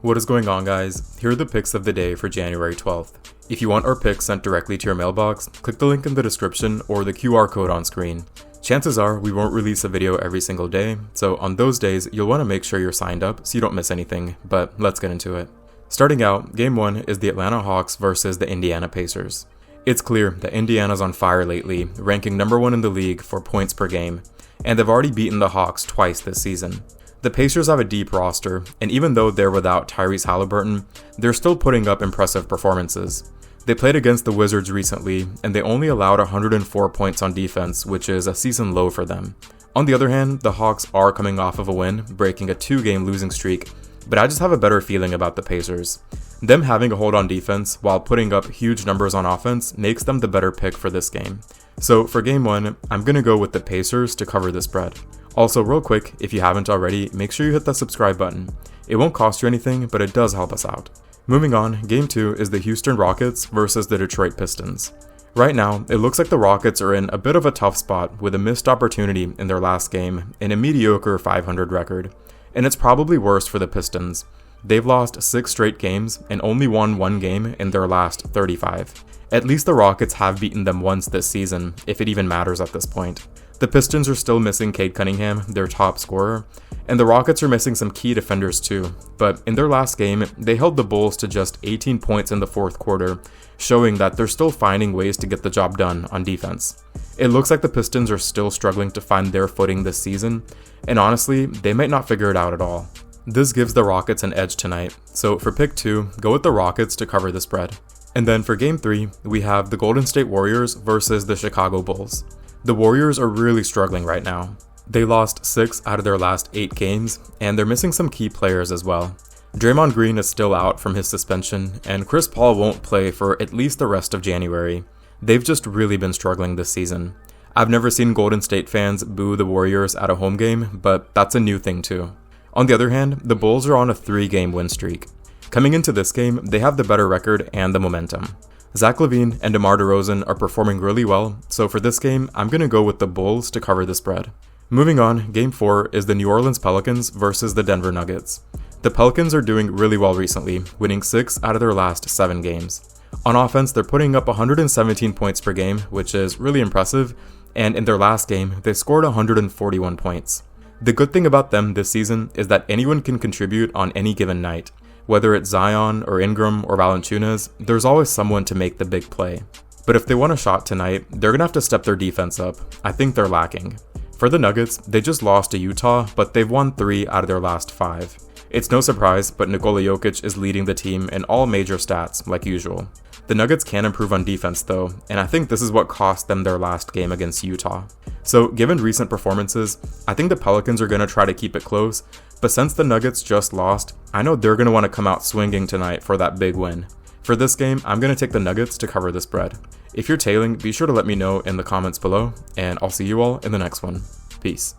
What is going on, guys? Here are the picks of the day for January 12th. If you want our picks sent directly to your mailbox, click the link in the description or the QR code on screen. Chances are we won't release a video every single day, so on those days you'll want to make sure you're signed up so you don't miss anything, but let's get into it. Starting out, Game 1 is the Atlanta Hawks versus the Indiana Pacers. It's clear that Indiana's on fire lately, ranking number 1 in the league for points per game, and they've already beaten the Hawks twice this season. The Pacers have a deep roster, and even though they're without Tyrese Halliburton, they're still putting up impressive performances. They played against the Wizards recently, and they only allowed 104 points on defense, which is a season low for them. On the other hand, the Hawks are coming off of a win, breaking a 2-game losing streak, but I just have a better feeling about the Pacers. Them having a hold on defense while putting up huge numbers on offense makes them the better pick for this game. So for Game 1, I'm going to go with the Pacers to cover the spread. Also, real quick, if you haven't already, make sure you hit that subscribe button. It won't cost you anything, but it does help us out. Moving on, Game 2 is the Houston Rockets versus the Detroit Pistons. Right now, it looks like the Rockets are in a bit of a tough spot with a missed opportunity in their last game and a mediocre 500 record. And it's probably worse for the Pistons. They've lost 6 straight games and only won 1 game in their last 35. At least the Rockets have beaten them once this season, if it even matters at this point. The Pistons are still missing Cade Cunningham, their top scorer, and the Rockets are missing some key defenders too, but in their last game, they held the Bulls to just 18 points in the fourth quarter, showing that they're still finding ways to get the job done on defense. It looks like the Pistons are still struggling to find their footing this season, and honestly, they might not figure it out at all. This gives the Rockets an edge tonight, so for pick 2, go with the Rockets to cover the spread. And then for Game 3, we have the Golden State Warriors versus the Chicago Bulls. The Warriors are really struggling right now. They lost 6 out of their last 8 games, and they're missing some key players as well. Draymond Green is still out from his suspension, and Chris Paul won't play for at least the rest of January. They've just really been struggling this season. I've never seen Golden State fans boo the Warriors at a home game, but that's a new thing too. On the other hand, the Bulls are on a 3-game win streak. Coming into this game, they have the better record and the momentum. Zach LaVine and DeMar DeRozan are performing really well, so for this game, I'm going to go with the Bulls to cover the spread. Moving on, Game 4 is the New Orleans Pelicans versus the Denver Nuggets. The Pelicans are doing really well recently, winning 6 out of their last 7 games. On offense, they're putting up 117 points per game, which is really impressive, and in their last game, they scored 141 points. The good thing about them this season is that anyone can contribute on any given night. Whether it's Zion or Ingram or Valanciunas, there's always someone to make the big play. But if they want a shot tonight, they're going to have to step their defense up. I think they're lacking. For the Nuggets, they just lost to Utah, but they've won 3 out of their last 5. It's no surprise, but Nikola Jokic is leading the team in all major stats, like usual. The Nuggets can improve on defense though, and I think this is what cost them their last game against Utah. So given recent performances, I think the Pelicans are going to try to keep it close, but since the Nuggets just lost, I know they're going to want to come out swinging tonight for that big win. For this game, I'm going to take the Nuggets to cover the spread. If you're tailing, be sure to let me know in the comments below, and I'll see you all in the next one. Peace.